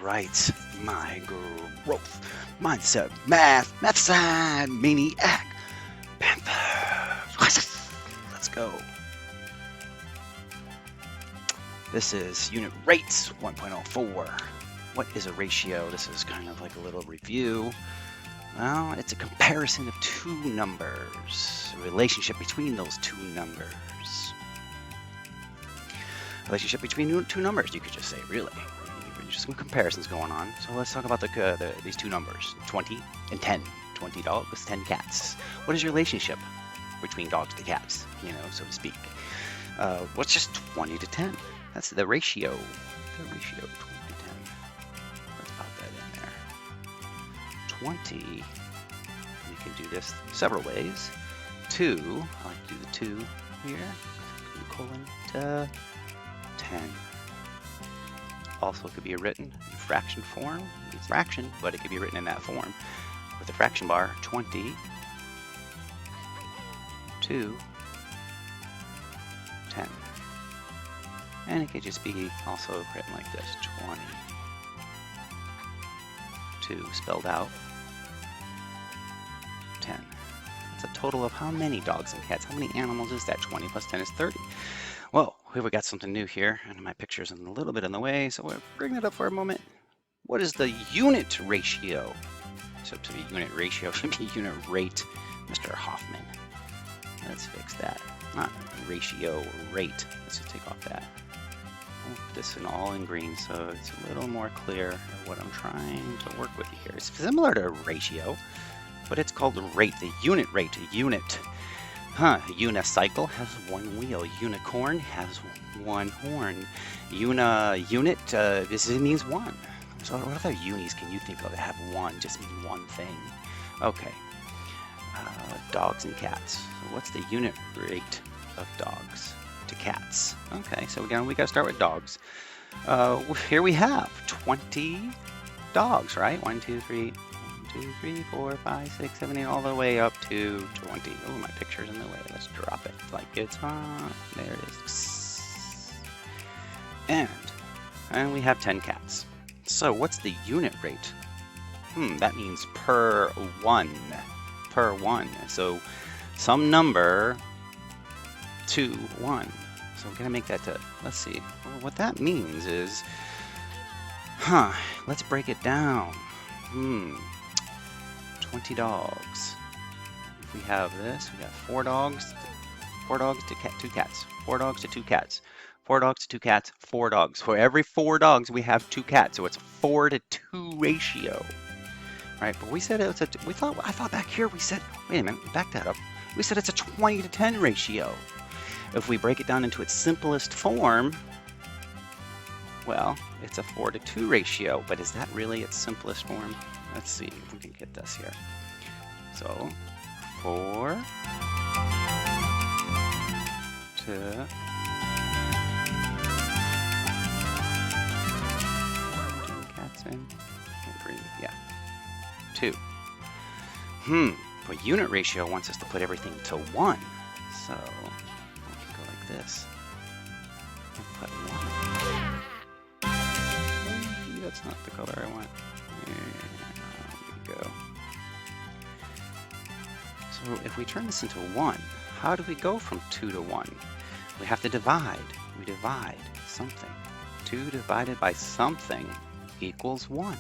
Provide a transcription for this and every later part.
right, my growth mindset, math side, maniac, Panther. Let's go. This is unit rates 1.04. What is a ratio? This is kind of like a little review. Well, it's a comparison of two numbers, a relationship between those two numbers. Relationship between two numbers, you could just say, really. Just some comparisons going on. So let's talk about these two numbers, 20 and 10. 20 dogs, 10 cats. What is your relationship between dogs to cats, so to speak? What's just 20 to 10? That's the ratio. The ratio, 20 to 10. Let's pop that in there. 20, we can do this several ways. 2, I like to do the 2 here. Colon to 10. Also could be written in fraction form. It's fraction, but it could be written in that form. With a fraction bar, 20 to 10. And it could just be also written like this, 20 to spelled out 10. It's a total of how many dogs and cats? How many animals is that? 20 plus 10 is 30. Well, we got something new here, and my picture's a little bit in the way, so we'll bring it up for a moment. What is the unit ratio? So to be unit ratio should be unit rate, Mr. Hoffman. Let's fix that. Not ratio, rate. Let's just take off that. We'll put this in all in green so it's a little more clear of what I'm trying to work with here. It's similar to ratio, but it's called rate, the unit rate, unit. A unicycle has one wheel. Unicorn has one horn. Unit this means one. So what other unis can you think of that have one, just mean one thing? Okay. Dogs and cats. So what's the unit rate of dogs to cats? Okay, so we got to start with dogs. Here we have 20 dogs, right? 1, 2, 3. 2, 3, 4, 5, 6, 7, 8, all the way up to 20. Oh, my picture's in the way. Let's drop it like it's on. There it is. And we have 10 cats. So what's the unit rate? That means per one. Per one. So some number to 1. So we're going to make that to, let's see. Well, what that means is, let's break it down. 20 dogs. If we have this, we got 4 dogs to 2 cats. 4 dogs to 2 cats. 4 dogs to 2 cats. 4 dogs. For every 4 dogs, we have 2 cats. So it's a 4 to 2 ratio, right? But we said I thought back here we said, wait a minute, back that up. We said it's a 20 to 10 ratio. If we break it down into its simplest form, well, it's a 4 to 2 ratio. But is that really its simplest form? Let's see if we can get this here. So 4 to 2 cats in green. Yeah. 2. But unit ratio wants us to put everything to 1. So we can go like this. And put 1. That's not the color I want. Go. So if we turn this into 1, how do we go from 2 to 1? We have to divide. We divide something. 2 divided by something equals 1.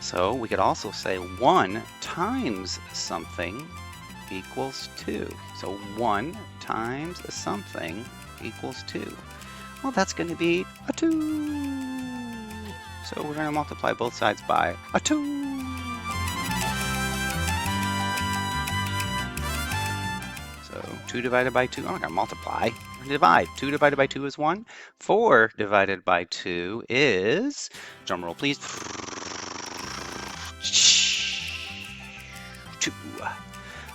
So we could also say 1 times something equals 2. So 1 times something equals 2. Well, that's going to be a 2. So we're going to multiply both sides by a 2. So 2 divided by 2, I'm not going to multiply, divide. 2 divided by 2 is 1. 4 divided by 2 is, drum roll please, 2.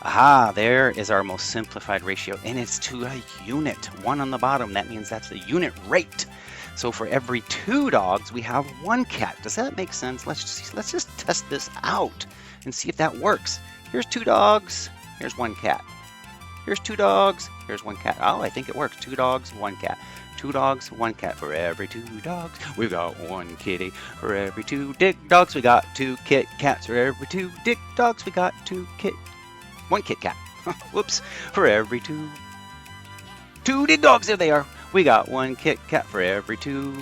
Aha, there is our most simplified ratio, and it's to a unit. 1 on the bottom, that means that's the unit rate. So for every 2 dogs, we have 1 cat. Does that make sense? Let's just test this out and see if that works. Here's 2 dogs, here's 1 cat. Here's 2 dogs, here's 1 cat. Oh, I think it works. 2 dogs, 1 cat. 2 dogs, 1 cat. For every 2 dogs, we've got 1 kitty. For every 2 dick dogs, we got 2 kit cats. For every 2 dick dogs, we got 1 Kit Kat. Whoops. For every 2 dick dogs, there they are. We got 1 Kit Kat. For every 2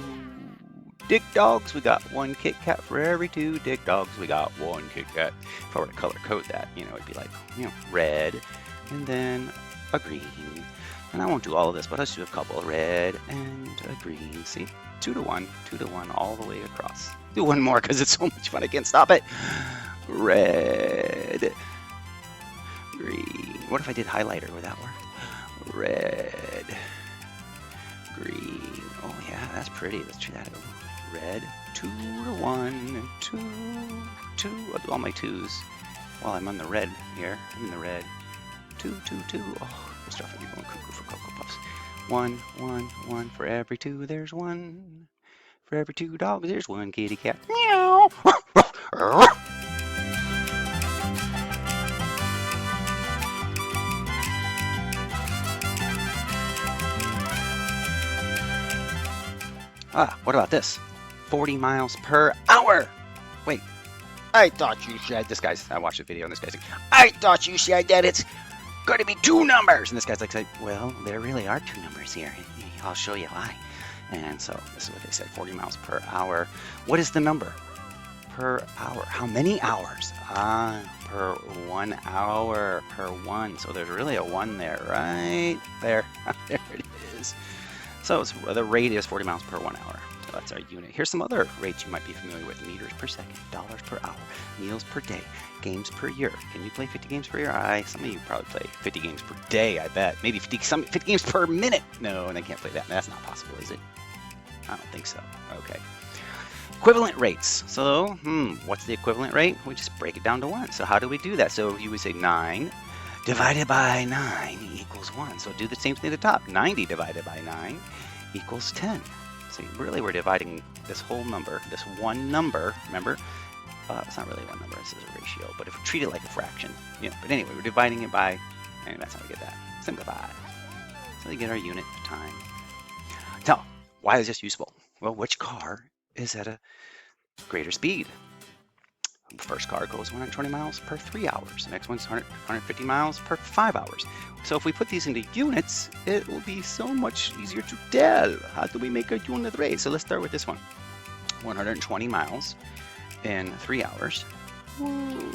dick dogs, we got 1 Kit Kat. For every 2 dick dogs, we got 1 Kit Kat. If I were to color code that, it'd be like, red, and then a green. And I won't do all of this, but I'll just do a couple. Red and a green. See? 2 to 1, 2 to 1, all the way across. Do one more because it's so much fun. I can't stop it. Red. Green. What if I did highlighter? Would that work? Red. Green. Oh, yeah, that's pretty. Let's try that. Red. 2 to 1. 2. I'll do all my 2s while I'm on the red here. I'm in the red. 2, 2, 2. Oh. Stuff you're going cuckoo for Cocoa Puffs. 1, 1, 1. For every 2, there's 1. For every 2 dogs, there's 1 kitty cat. Meow. What about this? 40 miles per hour. Wait, I thought you said I watched a video and this guy's like, I thought you said that it's going to be 2 numbers. And this guy's like, well, there really are 2 numbers here. I'll show you why. And so this is what they said, 40 miles per hour. What is the number? Per hour. How many hours? Per 1 hour. Per 1. So there's really a 1 there, right there. There it is. So the rate is 40 miles per 1 hour. So that's our unit. Here's some other rates you might be familiar with. Meters per second, dollars per hour, meals per day, games per year. Can you play 50 games per year? Some of you probably play 50 games per day, I bet. Maybe 50 games per minute. No, and they can't play that. That's not possible, is it? I don't think so. Okay. Equivalent rates. So, what's the equivalent rate? We just break it down to 1. So how do we do that? So you would say 9 divided by 9 equals 1. So do the same thing at the top. 90 divided by 9 equals 10. So really we're dividing this whole number, this one number, remember? It's not really one number, this is a ratio, but if we treat it like a fraction, but anyway, we're dividing it by, and that's how we get that. Simplify. So we get our unit of time. Now, why is this useful? Well, which car is at a greater speed? The first car goes 120 miles per 3 hours. The next one's 150 miles per 5 hours. So if we put these into units, it will be so much easier to tell. How do we make a unit rate? So let's start with this one. 120 miles in 3 hours. Woo.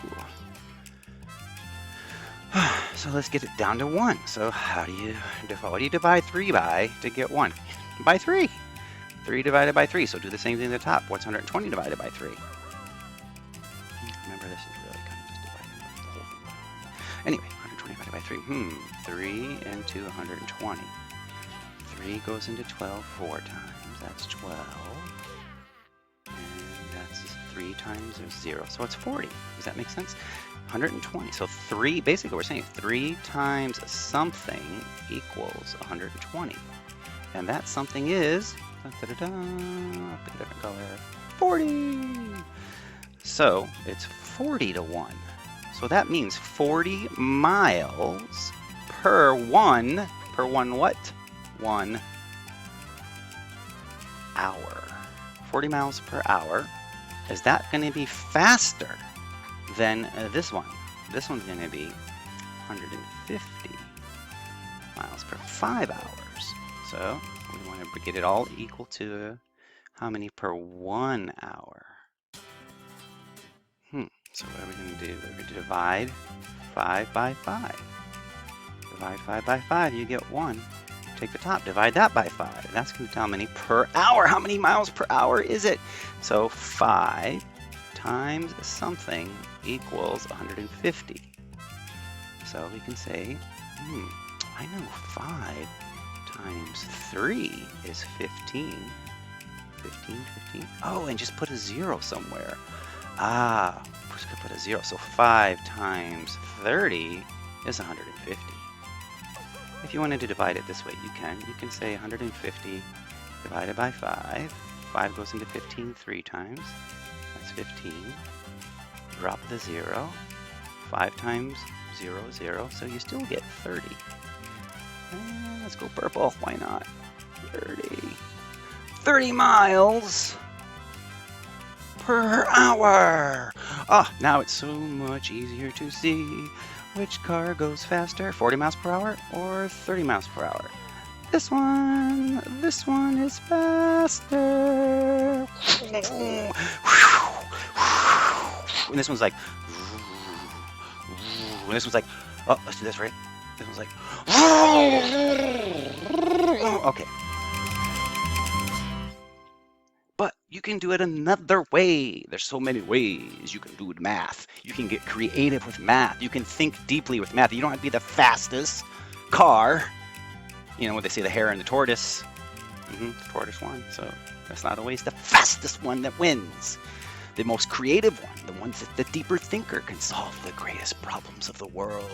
So let's get it down to 1. So what do you divide 3 by to get 1? By 3. 3 divided by 3. So do the same thing at the top. What's 120 divided by 3? Remember, this is really kind of just dividing the whole thing by 1. Anyway, 120 divided by 3. 3 into 120. 3 goes into 12 4 times. That's 12. And that's 3 times 0. So it's 40. Does that make sense? 120. So basically we're saying 3 times something equals 120. And that something is, pick a different color, 40. So it's 40 to 1. So that means 40 miles per 1 what? 1 hour. 40 miles per hour. Is that going to be faster than this one? This one's going to be 150 miles per 5 hours. So we want to get it all equal to how many per 1 hour? So what are we going to do? We're going to divide 5 by 5. Divide 5 by 5, you get 1. Take the top, divide that by 5. That's going to tell how many per hour. How many miles per hour is it? So 5 times something equals 150. So we can say, I know 5 times 3 is 15. 15. Oh, and just put a 0 somewhere. Just put a 0. So 5 times 30 is 150. If you wanted to divide it this way, you can. You can say 150 divided by 5. 5 goes into 15 3 times. That's 15. Drop the 0. 5 times 0, 0. So you still get 30. And let's go purple. Why not? 30 miles per hour. Ah, now it's so much easier to see which car goes faster, 40 miles per hour or 30 miles per hour. This one is faster. And this one's like, and this one's like, oh, let's do this, right? This one's like, okay. But you can do it another way. There's so many ways you can do math. You can get creative with math. You can think deeply with math. You don't have to be the fastest car. You know what they say, the hare and the tortoise. The tortoise won, so that's not always the fastest one that wins. The most creative one, the ones that the deeper thinker can solve the greatest problems of the world.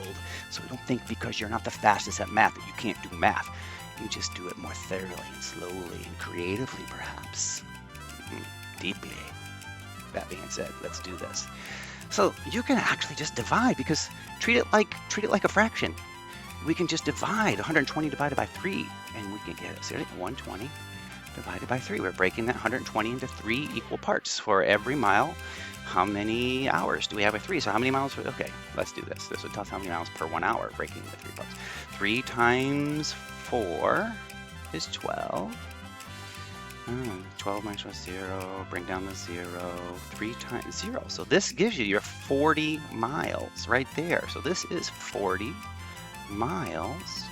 So don't think because you're not the fastest at math that you can't do math. You just do it more thoroughly and slowly and creatively, perhaps. Deeply. That being said, let's do this. So you can actually just divide, because treat it like a fraction. We can just divide 120 divided by 3, and we can get 120 divided by 3. We're breaking that 120 into 3 equal parts. For every mile, how many hours do we have with 3? So how many miles? Okay, let's do this. This would tell us how many miles per 1 hour, breaking into 3 parts. 3 times 4 is 12. 12 minus 0, bring down the 0, 3 times 0. So this gives you your 40 miles right there. So this is 40 miles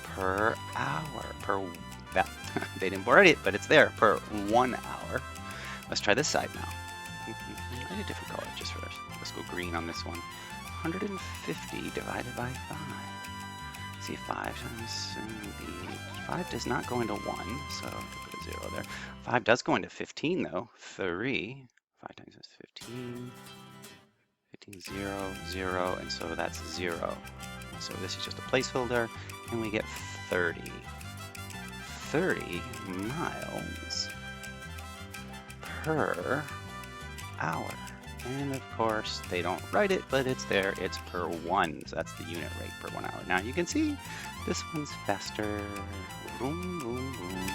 per hour. They didn't write it, but it's there, per 1 hour. Let's try this side now. I did a different color just first. Let's go green on this one. 150 divided by 5. See, 5 times 5 does not go into 1, so put a 0 there. 5 does go into 15 though. 3. 5 times is 15. 15, 0, 0, and so that's 0. So this is just a placeholder, and we get 30. 30 miles per hour. And of course, they don't write it, but it's there. It's per 1, so that's the unit rate per 1 hour. Now you can see this one's faster. Vroom, vroom, vroom.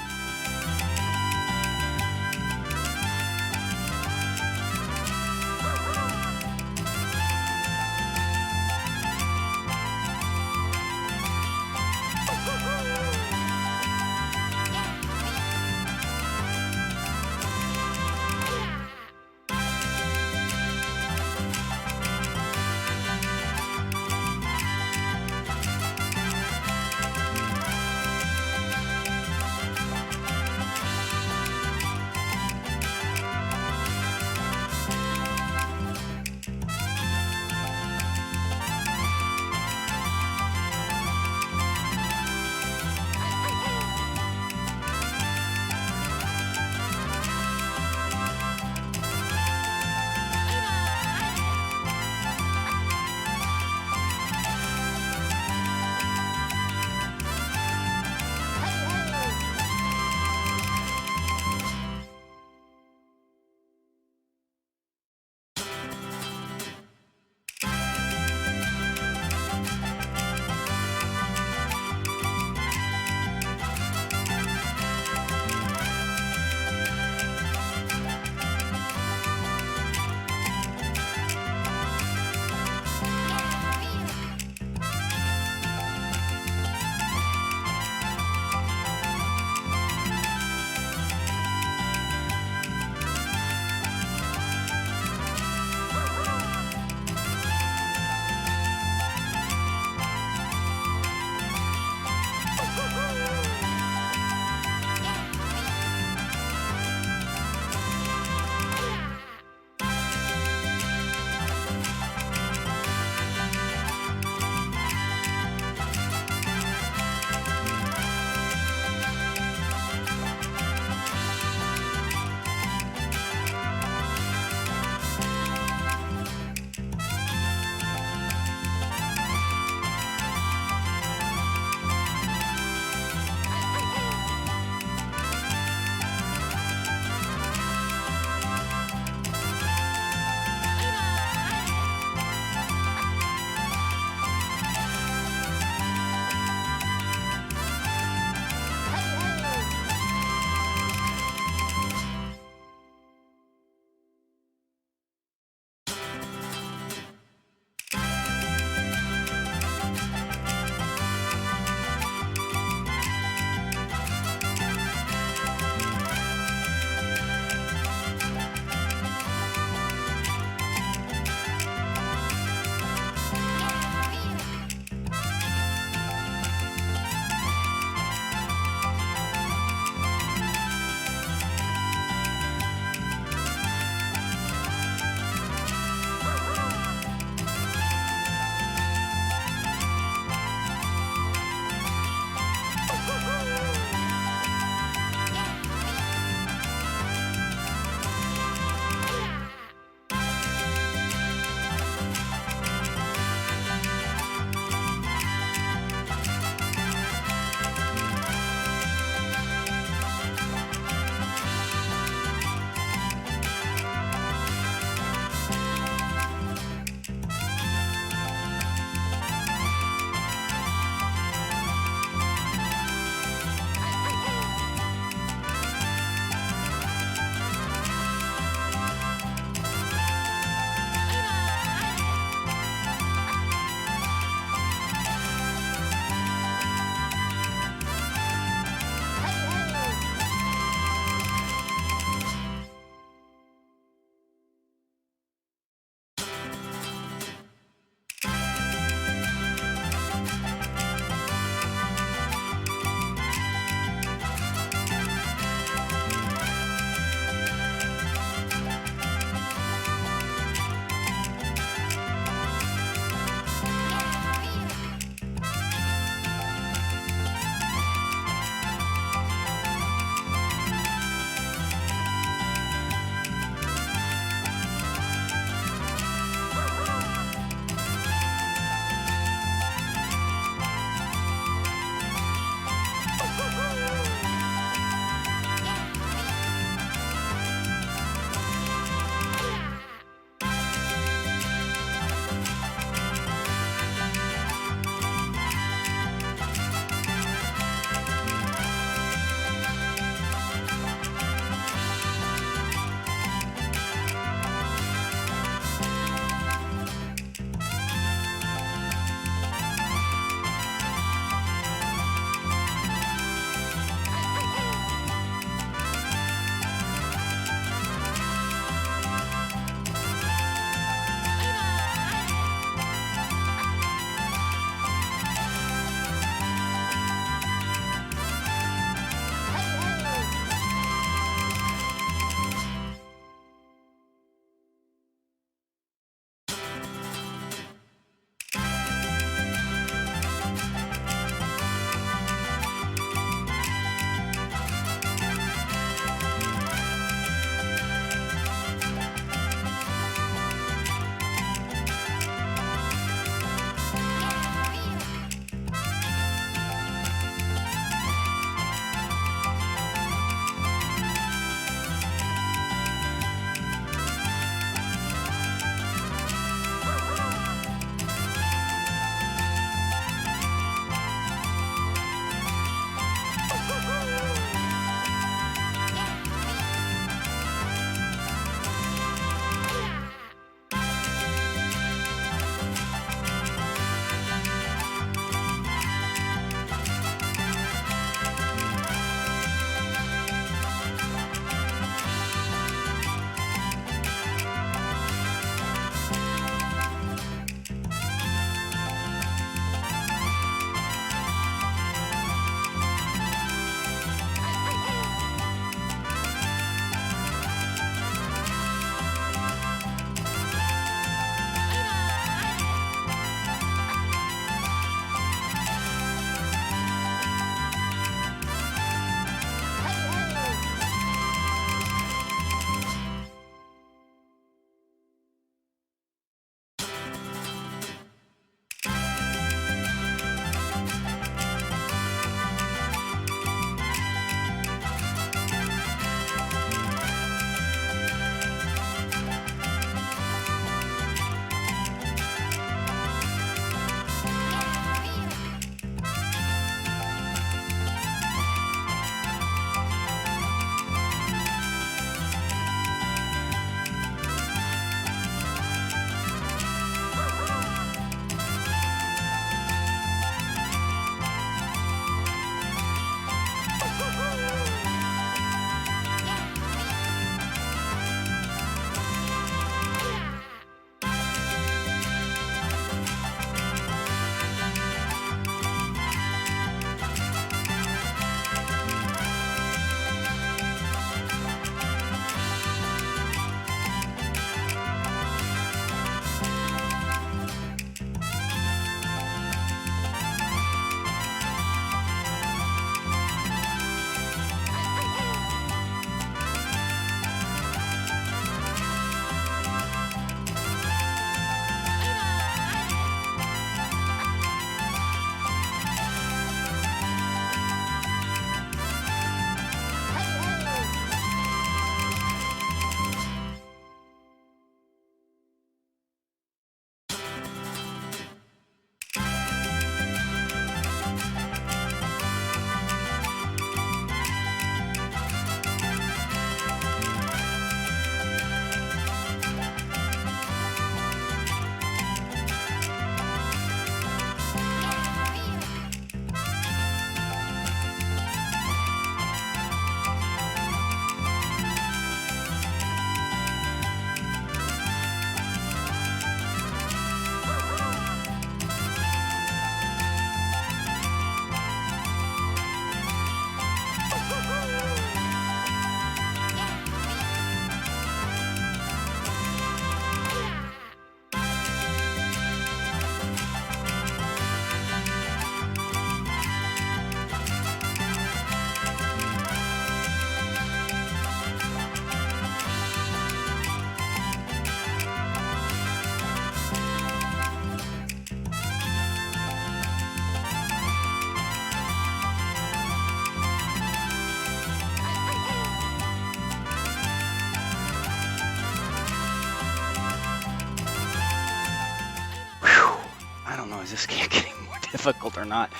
Is this game getting more difficult or not?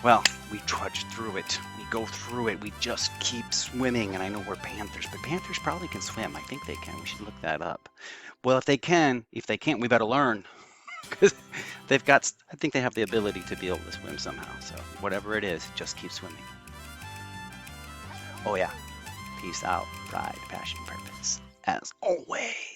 Well, we trudge through it. We go through it. We just keep swimming. And I know we're panthers, but panthers probably can swim. I think they can. We should look that up. Well, if they can't, we better learn. Because they've got, I think they have the ability to be able to swim somehow. So whatever it is, just keep swimming. Oh yeah. Peace out. Pride, passion, purpose. As always.